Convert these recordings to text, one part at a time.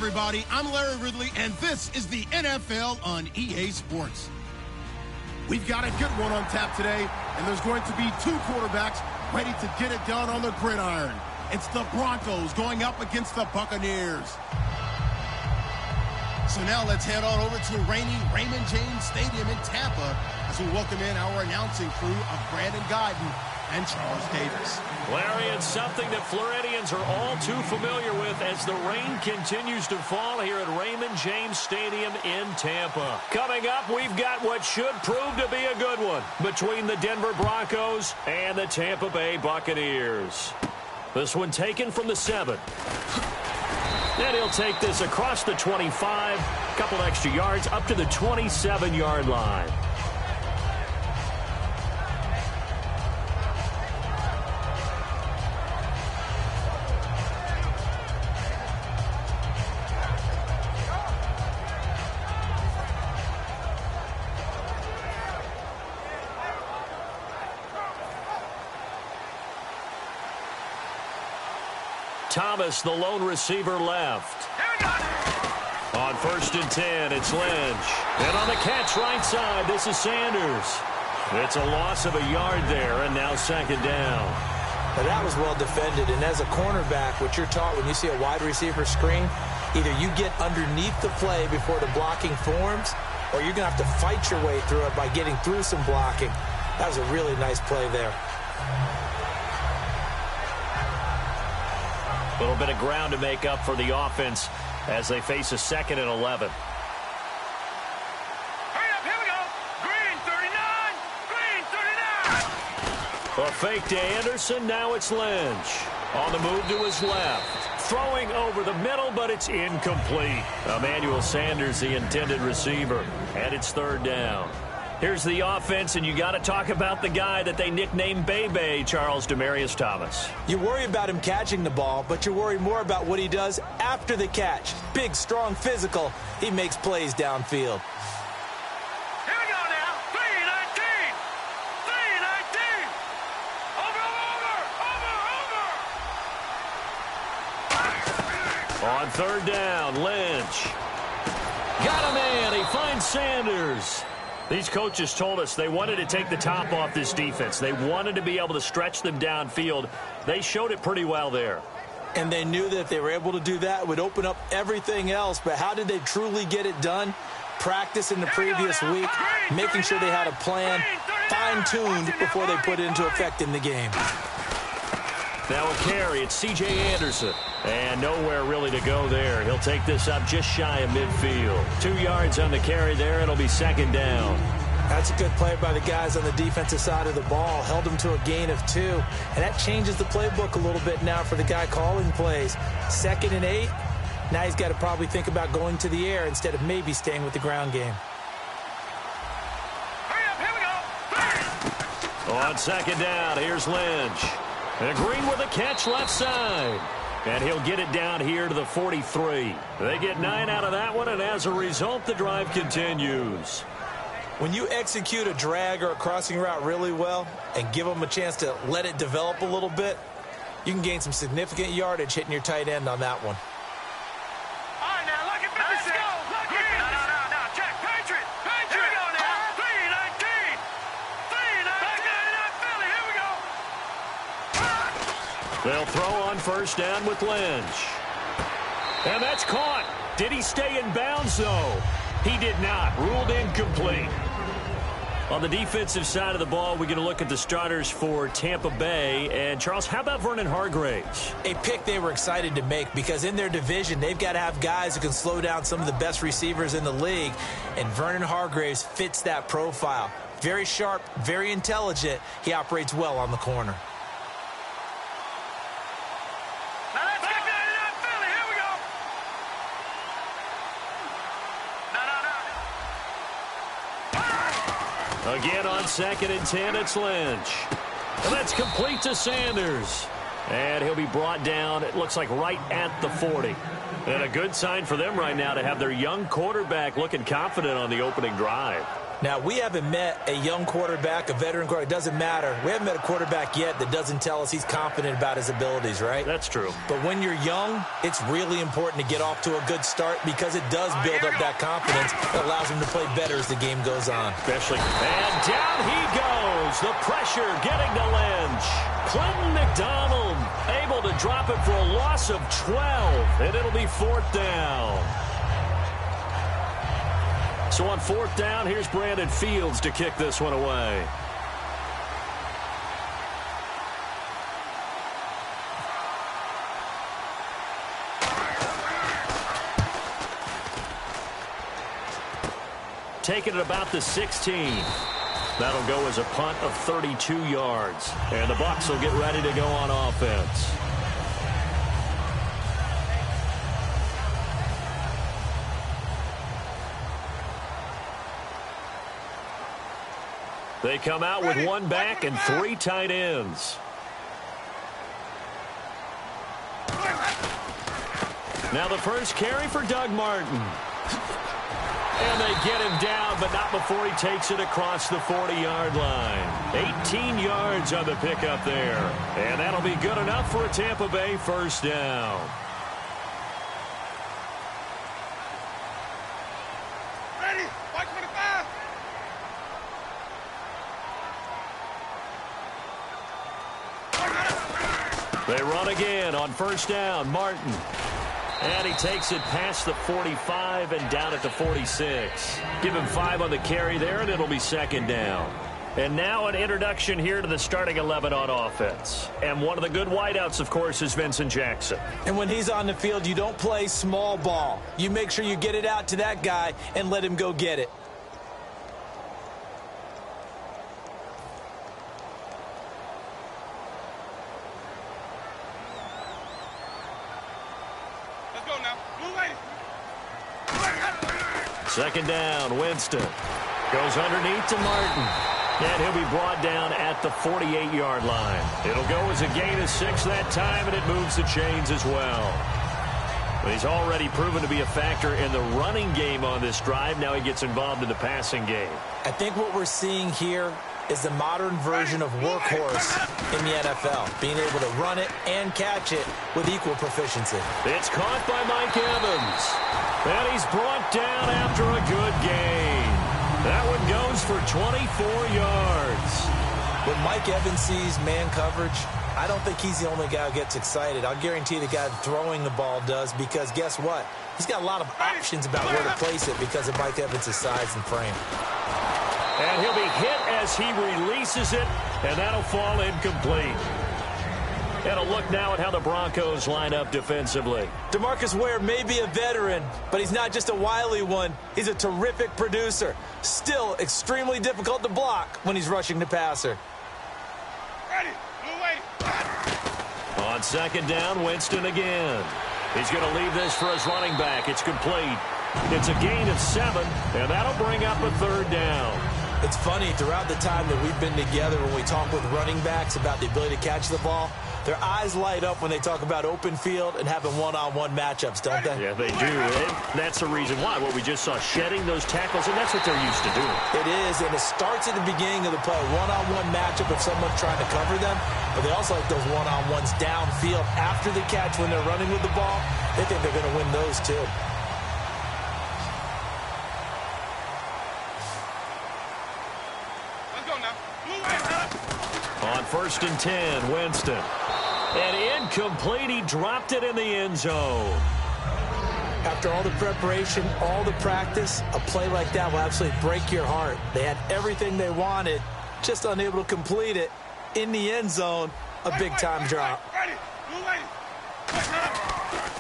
everybody. I'm Larry Ridley, and this is the NFL on EA Sports. We've got a good one on tap today, and there's going to be two quarterbacks ready to get it done on the gridiron. It's the Broncos going up against the Buccaneers. So now let's head on over to rainy Raymond James Stadium in Tampa as we welcome in our announcing crew of Brandon Guyton and Charles Davis. Larry, it's something that Floridians are all too familiar with as the rain continues to fall here at Raymond James Stadium in Tampa. Coming up, we've got what should prove to be a good one between the Denver Broncos and the Tampa Bay Buccaneers. This one taken from the 7. And he'll take this across the 25, a couple extra yards up to the 27-yard line. Thomas, the lone receiver, left. On 1st and 10, it's Lynch. And on the catch right side, this is Sanders. It's a loss of a yard there, and now 2nd down. Now that was well defended, and as a cornerback, what you're taught when you see a wide receiver screen, either you get underneath the play before the blocking forms, or you're going to have to fight your way through it by getting through some blocking. That was a really nice play there. A little bit of ground to make up for the offense as they face a 2nd and 11. Hurry up, here we go. Green 39, green 39. A fake to Anderson, now it's Lynch. On the move to his left. Throwing over the middle, but it's incomplete. Emmanuel Sanders, the intended receiver, and it's 3rd down. Here's the offense, and you got to talk about the guy that they nicknamed Bebe, Charles Demaryius Thomas. You worry about him catching the ball, but you worry more about what he does after the catch. Big, strong, physical. He makes plays downfield. Here we go now. 319. 319. Over. On 3rd down, Lynch. Got a man. He finds Sanders. These coaches told us they wanted to take the top off this defense. They wanted to be able to stretch them downfield. They showed it pretty well there. And they knew that if they were able to do that, it would open up everything else. But how did they truly get it done? Practice in the previous week, making sure they had a plan, fine-tuned before they put it into effect in the game. Now a carry, it's C.J. Anderson. And nowhere really to go there. He'll take this up just shy of midfield. 2 yards on the carry there. It'll be 2nd down. That's a good play by the guys on the defensive side of the ball. Held them to a gain of 2. And that changes the playbook a little bit now for the guy calling plays. 2nd and 8. Now he's got to probably think about going to the air instead of maybe staying with the ground game. Hurry up, here we go. On 2nd down, here's Lynch. And Green with a catch left side. And he'll get it down here to the 43. They get 9 out of that one, and as a result, the drive continues. When you execute a drag or a crossing route really well and give them a chance to let it develop a little bit, you can gain some significant yardage hitting your tight end on that one. All right, now, look at this. Let's go. Look at this. No, check. Patriot. Here we go now. 319. 319. Philly. Here we go. They'll throw on 1st down with Lynch. And that's caught. Did he stay in bounds, though? He did not. Ruled incomplete. On the defensive side of the ball, we're going to look at the starters for Tampa Bay. And, Charles, how about Vernon Hargreaves? A pick they were excited to make because in their division, they've got to have guys who can slow down some of the best receivers in the league. And Vernon Hargreaves fits that profile. Very sharp, very intelligent. He operates well on the corner. Now let's get that Philly. Here we go. Again on 2nd and 10, it's Lynch. And that's complete to Sanders. And he'll be brought down, it looks like right at the 40. And a good sign for them right now to have their young quarterback looking confident on the opening drive. Now, we haven't met a young quarterback, a veteran quarterback. It doesn't matter. We haven't met a quarterback yet that doesn't tell us he's confident about his abilities, right? That's true. But when you're young, it's really important to get off to a good start because it does build up that confidence that allows him to play better as the game goes on. Especially. And down he goes. The pressure getting to Lynch. Clinton McDonald able to drop it for a loss of 12, and it'll be 4th down. So on 4th down, here's Brandon Fields to kick this one away. Taking it about the 16. That'll go as a punt of 32 yards. And the Bucs will get ready to go on offense. They come out with one back and 3 tight ends. Now the first carry for Doug Martin. And they get him down, but not before he takes it across the 40-yard line. 18 yards on the pickup there. And that'll be good enough for a Tampa Bay first down. Ready? 525. They run again on first down. Martin. And he takes it past the 45 and down at the 46. Give him 5 on the carry there, and it'll be 2nd down. And now an introduction here to the starting 11 on offense. And one of the good wideouts, of course, is Vincent Jackson. And when he's on the field, you don't play small ball. You make sure you get it out to that guy and let him go get it. Second down, Winston. Goes underneath to Martin. And he'll be brought down at the 48-yard line. It'll go as a gain of 6 that time, and it moves the chains as well. But he's already proven to be a factor in the running game on this drive. Now he gets involved in the passing game. I think what we're seeing here is the modern version of workhorse in the NFL, being able to run it and catch it with equal proficiency. It's caught by Mike Evans. And he's brought down after a good gain. That one goes for 24 yards. When Mike Evans sees man coverage, I don't think he's the only guy who gets excited. I'll guarantee the guy throwing the ball does, because guess what? He's got a lot of options about where to place it because of Mike Evans' size and frame. And he'll be hit as he releases it, and that'll fall incomplete. And a look now at how the Broncos line up defensively. DeMarcus Ware may be a veteran, but he's not just a wily one. He's a terrific producer. Still extremely difficult to block when he's rushing the passer. Ready? Move away. On second down, Winston again. He's going to leave this for his running back. It's complete. It's a gain of 7, and that'll bring up a 3rd down. It's funny, throughout the time that we've been together, when we talk with running backs about the ability to catch the ball, their eyes light up when they talk about open field and having one-on-one matchups, don't they? Yeah, they do. And that's the reason why. What we just saw, shedding those tackles, and that's what they're used to doing. It is, and it starts at the beginning of the play. One-on-one matchup if someone's trying to cover them, but they also like those one-on-ones downfield after the catch when they're running with the ball. They think they're going to win those, too. On 1st and 10, Winston. And incomplete. He dropped it in the end zone. After all the preparation, all the practice, a play like that will absolutely break your heart. They had everything they wanted, just unable to complete it. In the end zone, a big-time drop.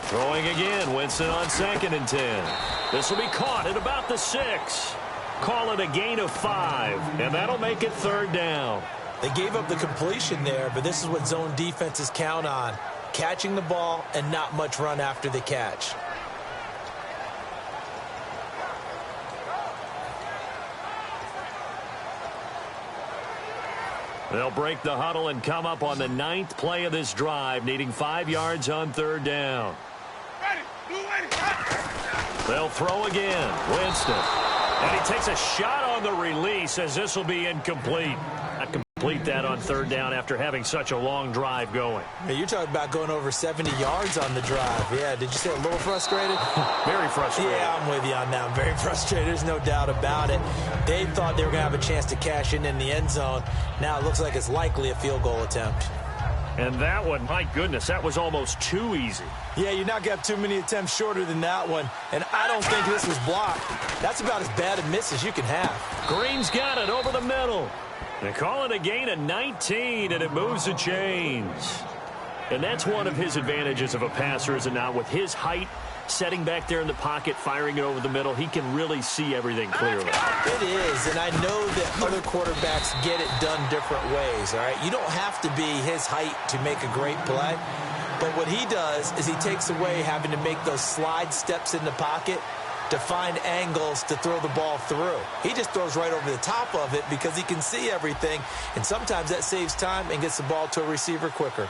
Throwing again, Winston on 2nd and 10. This will be caught at about the 6. Call it a gain of 5, and that'll make it 3rd down. They gave up the completion there, but this is what zone defenses count on. Catching the ball and not much run after the catch. They'll break the huddle and come up on the 9th play of this drive, needing 5 yards on 3rd down. They'll throw again. Winston. And he takes a shot on on the release, as this will be incomplete. Not complete that on third down after having such a long drive going. Yeah, you're talking about going over 70 yards on the drive. Yeah, did you say a little frustrated? Very frustrated. Yeah, I'm with you on that. I'm very frustrated. There's no doubt about it. They thought they were going to have a chance to cash in the end zone. Now it looks like it's likely a field goal attempt. And that one, my goodness, that was almost too easy. Yeah, you're not going to have too many attempts shorter than that one. And I don't think this was blocked. That's about as bad a miss as you can have. Green's got it over the middle. They call it a gain of 19, and it moves the chains. And that's one of his advantages of a passer, is it not? With his height, setting back there in the pocket, firing it over the middle, he can really see everything clearly. It is, and I know that other quarterbacks get it done different ways, all right? You don't have to be his height to make a great play. But what he does is he takes away having to make those slide steps in the pocket to find angles to throw the ball through. He just throws right over the top of it because he can see everything, and sometimes that saves time and gets the ball to a receiver quicker.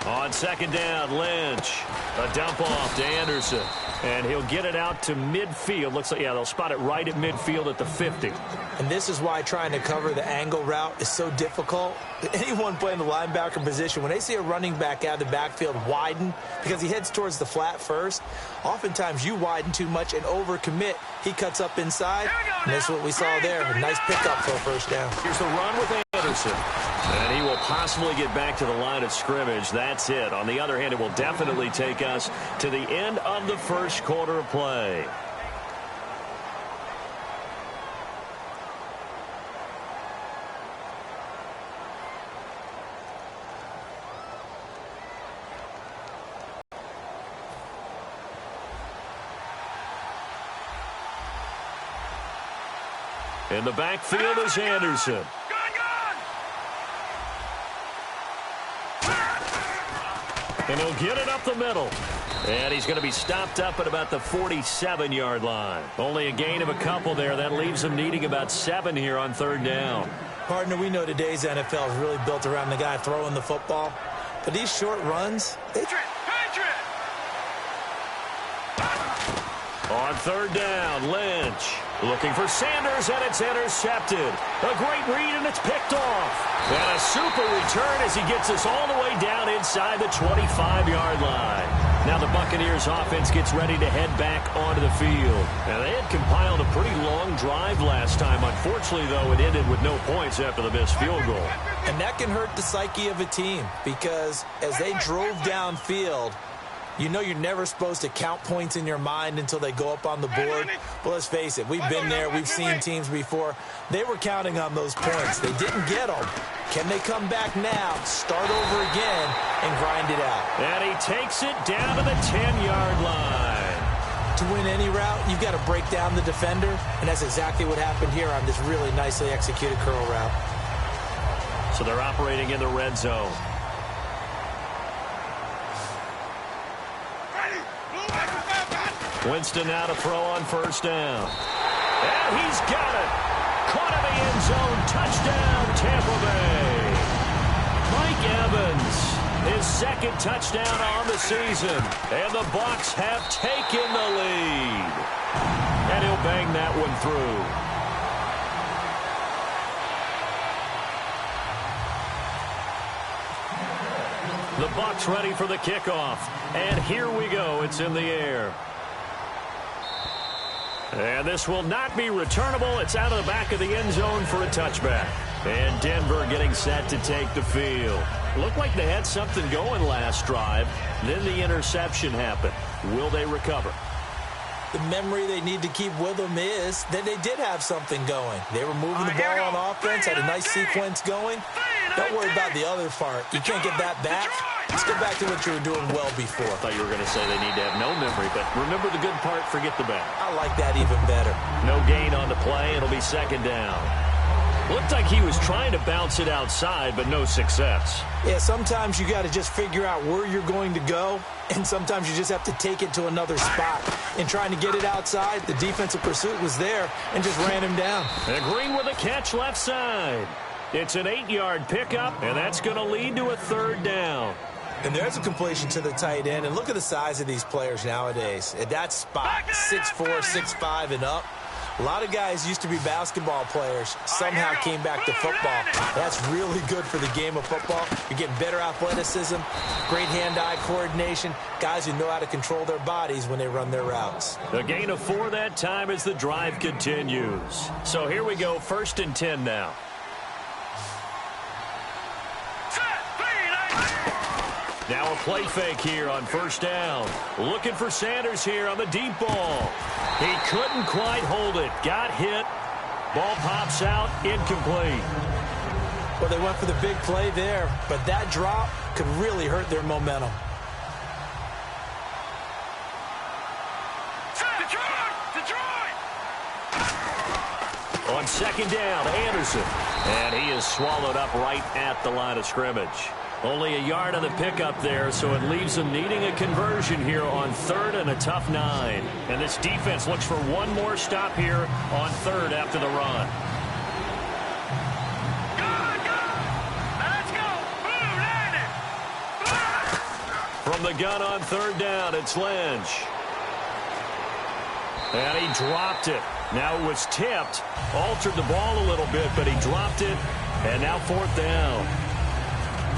On second down, Lynch. A dump off to Anderson. And he'll get it out to midfield. Looks like, yeah, they'll spot it right at midfield at the 50. And this is why trying to cover the angle route is so difficult. Anyone playing the linebacker position, when they see a running back out of the backfield widen, because he heads towards the flat first, oftentimes you widen too much and overcommit. He cuts up inside, and that's what we saw there. A nice pickup for a first down. Here's the run with Anderson. And he will possibly get back to the line of scrimmage. That's it. On the other hand, it will definitely take us to the end of the first quarter of play. In the backfield is Anderson. And he'll get it up the middle. And he's going to be stopped up at about the 47-yard line. Only a gain of a couple there. That leaves him needing about 7 here on third down. Partner, we know today's NFL is really built around the guy throwing the football. But these short runs, On third down, Lynch looking for Sanders, and it's intercepted. A great read, and it's picked off. And a super return as he gets us all the way down inside the 25-yard line. Now the Buccaneers offense gets ready to head back onto the field. Now they had compiled a pretty long drive last time. Unfortunately, though, it ended with no points after the missed field goal. And that can hurt the psyche of a team, because as they drove downfield, you know you're never supposed to count points in your mind until they go up on the board. But let's face it, we've been there. We've seen teams before. They were counting on those points. They didn't get them. Can they come back now, start over again, and grind it out? And he takes it down to the 10-yard line. To win any route, you've got to break down the defender, and that's exactly what happened here on this really nicely executed curl route. So they're operating in the red zone. Winston now to throw on first down. And he's got it. Caught in the end zone. Touchdown, Tampa Bay. Mike Evans, his second touchdown on the season. And the Bucs have taken the lead. And he'll bang that one through. The Bucs ready for the kickoff. And here we go. It's in the air. And this will not be returnable. It's out of the back of the end zone for a touchback. And Denver getting set to take the field. Looked like they had something going last drive. Then the interception happened. Will they recover? The memory they need to keep with them is that they did have something going. They were moving the ball on offense, had a nice sequence going. Don't worry about the other part. You can't get that back. Let's go back to what you were doing well before. I thought you were going to say they need to have no memory, but remember the good part, forget the bad. I like that even better. No gain on the play. It'll be second down. Looked like he was trying to bounce it outside, but no success. Yeah, sometimes you got to just figure out where you're going to go, and sometimes you just have to take it to another spot. In trying to get it outside, the defensive pursuit was there and just ran him down. And Green with a catch left side. It's an 8-yard pickup, and that's going to lead to a third down. And there's a completion to the tight end. And look at the size of these players nowadays. At that spot, 6'4", 6'5", and up. A lot of guys used to be basketball players, somehow came back to football. That's really good for the game of football. You're getting better athleticism, great hand-eye coordination, guys who know how to control their bodies when they run their routes. A gain of 4 that time as the drive continues. So here we go, 1st and 10 now. Now a play fake here on 1st down. Looking for Sanders here on the deep ball. He couldn't quite hold it. Got hit. Ball pops out. Incomplete. Well, they went for the big play there, but that drop could really hurt their momentum. Detroit! On 2nd down, Anderson. And he is swallowed up right at the line of scrimmage. Only a yard on the pickup there, so it leaves them needing a conversion here on 3rd and a tough 9. And this defense looks for one more stop here on 3rd after the run. Let's go! Boom, landed! From the gun on 3rd down, it's Lynch. And he dropped it. Now it was tipped, altered the ball a little bit, but he dropped it. And now 4th down.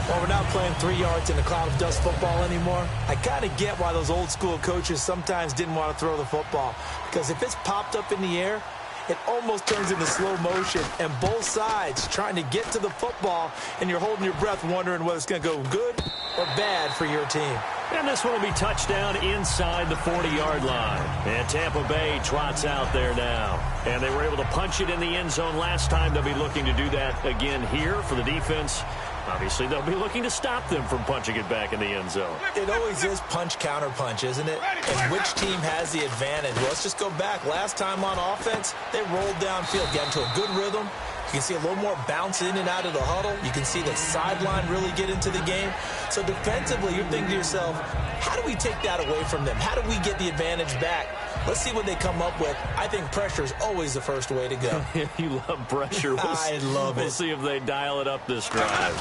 Well, we're not playing 3 yards in a cloud of dust football anymore. I kind of get why those old school coaches sometimes didn't want to throw the football. Because if it's popped up in the air, it almost turns into slow motion. And both sides trying to get to the football, and you're holding your breath wondering whether it's going to go good or bad for your team. And this one will be touchdown inside the 40-yard line. And Tampa Bay trots out there now. And they were able to punch it in the end zone last time. They'll be looking to do that again here for the defense. Obviously, they'll be looking to stop them from punching it back in the end zone. It always is punch-counter-punch, isn't it? And which team has the advantage? Well, let's just go back. Last time on offense, they rolled downfield, got into a good rhythm. You can see a little more bounce in and out of the huddle. You can see the sideline really get into the game. So defensively, you're thinking to yourself, how do we take that away from them? How do we get the advantage back? Let's see what they come up with. I think pressure is always the first way to go. You love pressure. I love it. We'll see if they dial it up this drive.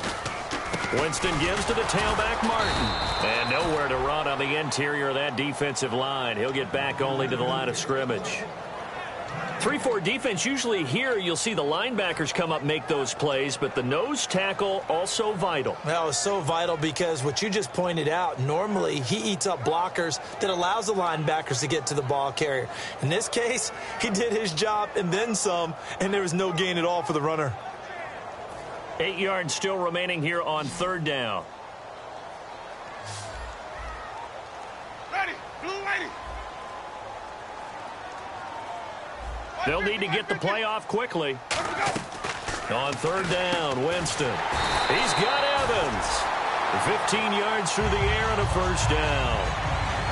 Winston gives to the tailback, Martin. And nowhere to run on the interior of that defensive line. He'll get back only to the line of scrimmage. 3-4 defense, usually here you'll see the linebackers come up, make those plays, but the nose tackle also vital. Well, it's so vital because what you just pointed out, normally he eats up blockers that allows the linebackers to get to the ball carrier. In this case, he did his job and then some, and there was no gain at all for the runner. 8 yards still remaining here on 3rd down. Ready, blue lady. They'll need to get the play off quickly. On 3rd down, Winston. He's got Evans. 15 yards through the air and a 1st down.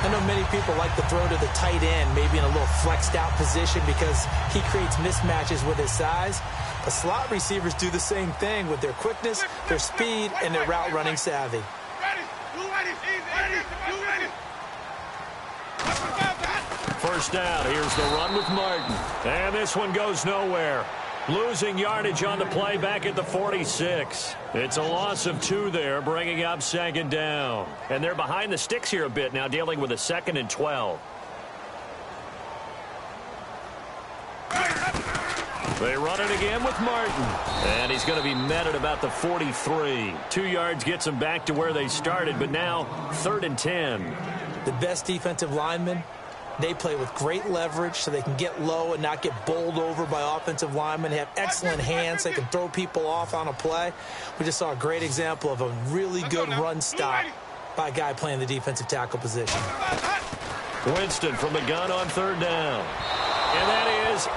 I know many people like to throw to the tight end, maybe in a little flexed out position because he creates mismatches with his size. But slot receivers do the same thing with their quickness, their speed, and their route running savvy. Ready, blue lady, ready, blue lady. 1st down, here's the run with Martin. And this one goes nowhere. Losing yardage on the play back at the 46. It's a loss of 2 there, bringing up 2nd down. And they're behind the sticks here a bit now, dealing with a 2nd and 12. They run it again with Martin. And he's going to be met at about the 43. 2 yards gets them back to where they started, but now 3rd and 10. The best defensive linemen, they play with great leverage so they can get low and not get bowled over by offensive linemen. They have excellent hands. They can throw people off on a play. We just saw a great example of a really good run stop by a guy playing the defensive tackle position. Winston from the gun on 3rd down. And that is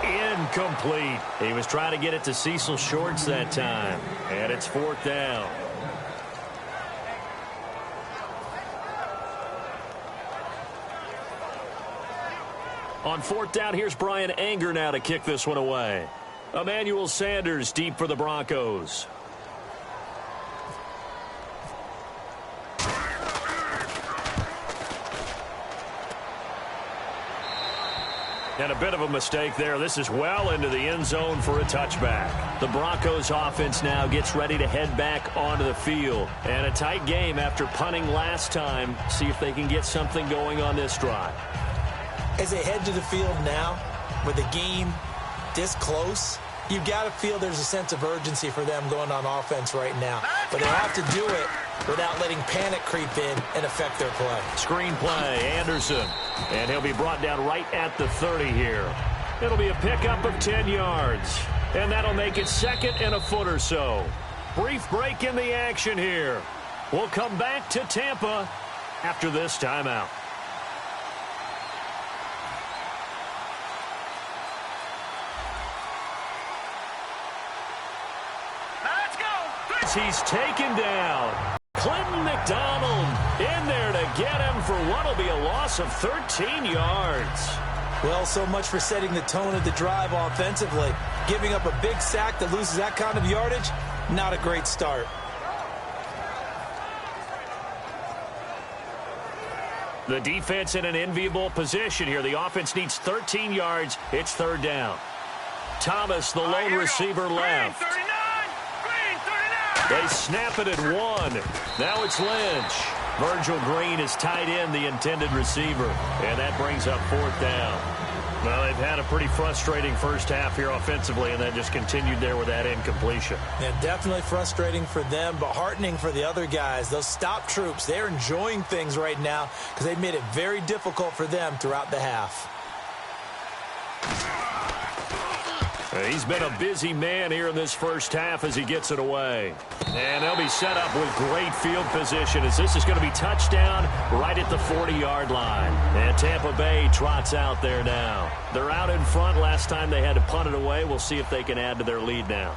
incomplete. He was trying to get it to Cecil Shorts that time. And it's 4th down. On 4th down, here's Brian Anger now to kick this one away. Emmanuel Sanders deep for the Broncos. And a bit of a mistake there. This is well into the end zone for a touchback. The Broncos offense now gets ready to head back onto the field. And a tight game after punting last time. See if they can get something going on this drive. As they head to the field now, with the game this close, you've got to feel there's a sense of urgency for them going on offense right now. But they have to do it without letting panic creep in and affect their play. Screen play, Anderson. And he'll be brought down right at the 30 here. It'll be a pickup of 10 yards. And that'll make it second and a foot or so. Brief break in the action here. We'll come back to Tampa after this timeout. He's taken down. Clinton McDonald in there to get him for what will be a loss of 13 yards. Well, so much for setting the tone of the drive offensively. Giving up a big sack that loses that kind of yardage, not a great start. The defense in an enviable position here. The offense needs 13 yards. It's third down. Thomas, the lone receiver, left. They snap it at 1. Now it's Lynch. Virgil Green is tight end, the intended receiver. And that brings up fourth down. Well, they've had a pretty frustrating first half here offensively, and then just continued there with that incompletion. Yeah, definitely frustrating for them, but heartening for the other guys. Those stop troops, they're enjoying things right now because they've made it very difficult for them throughout the half. He's been a busy man here in this first half as he gets it away. And they'll be set up with great field position as this is going to be touchdown right at the 40-yard line. And Tampa Bay trots out there now. They're out in front. Last time they had to punt it away. We'll see if they can add to their lead now.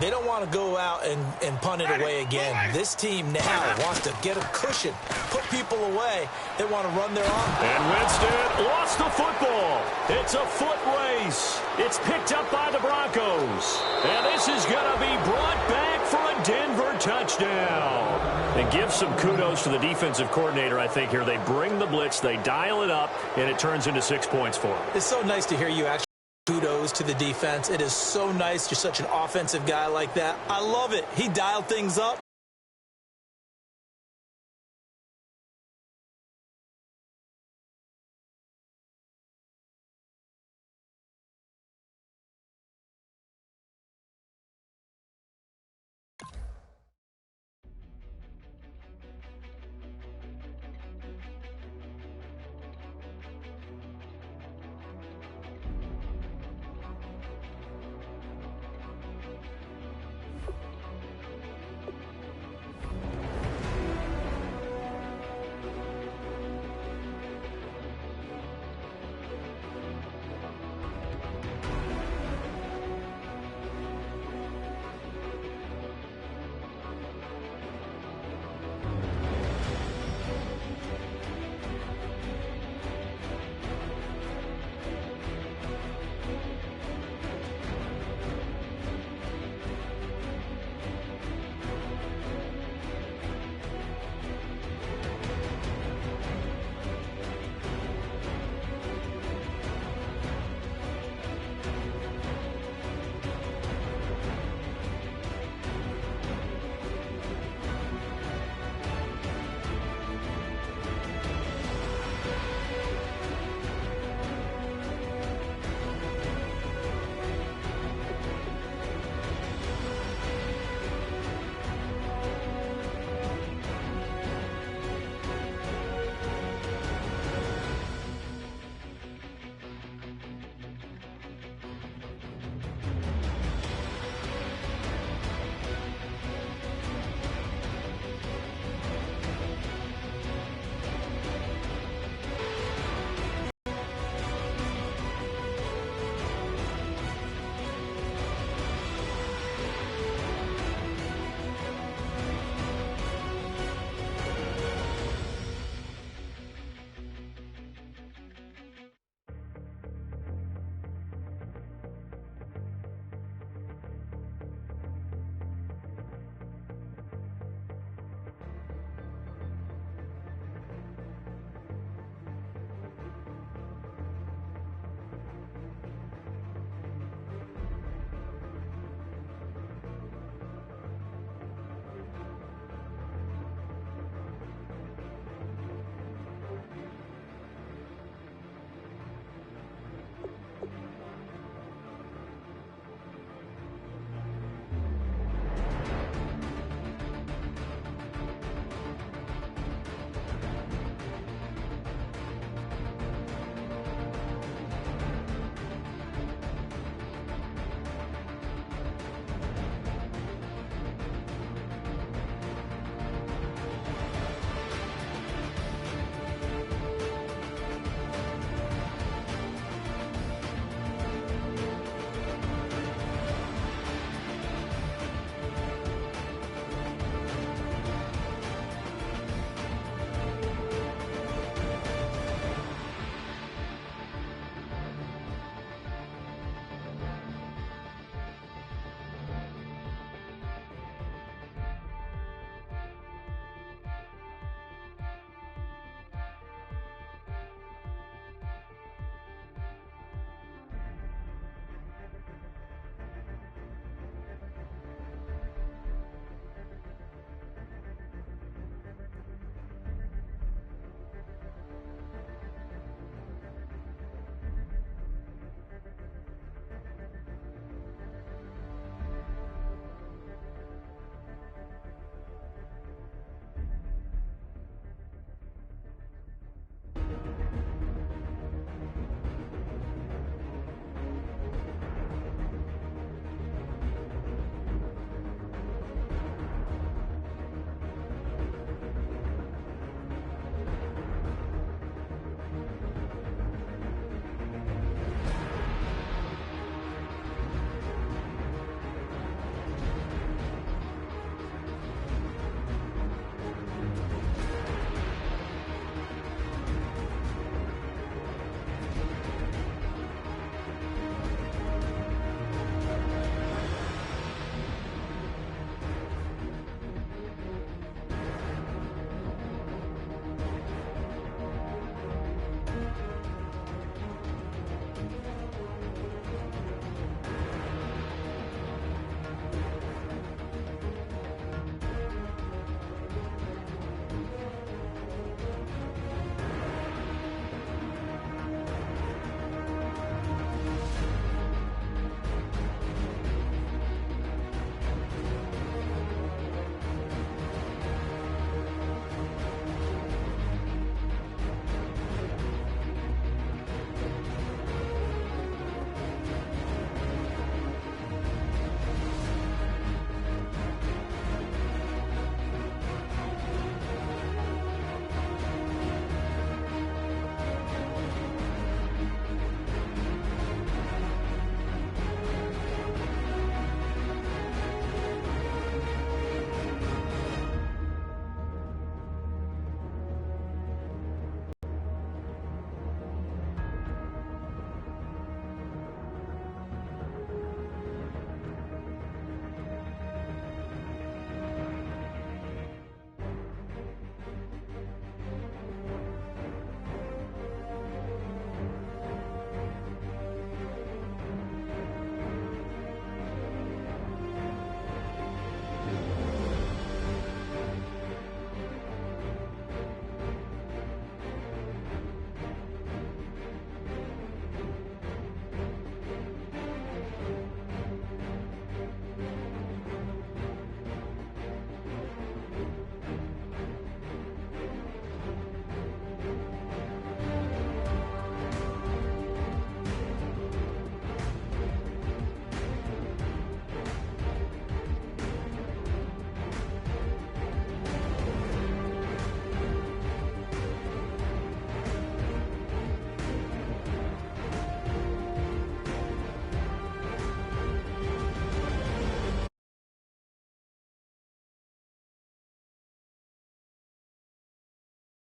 They don't want to go out and punt it away again. This team now wants to get a cushion, put people away. They want to run their offense. And Winston lost the football. It's a foot race. It's picked up by the Broncos. And this is going to be brought back for a Denver touchdown. And give some kudos to the defensive coordinator, I think, here. They bring the blitz, they dial it up, and it turns into 6 points for them. It's so nice to hear you actually. Kudos to the defense. It is so nice. You're such an offensive guy like that. I love it. He dialed things up,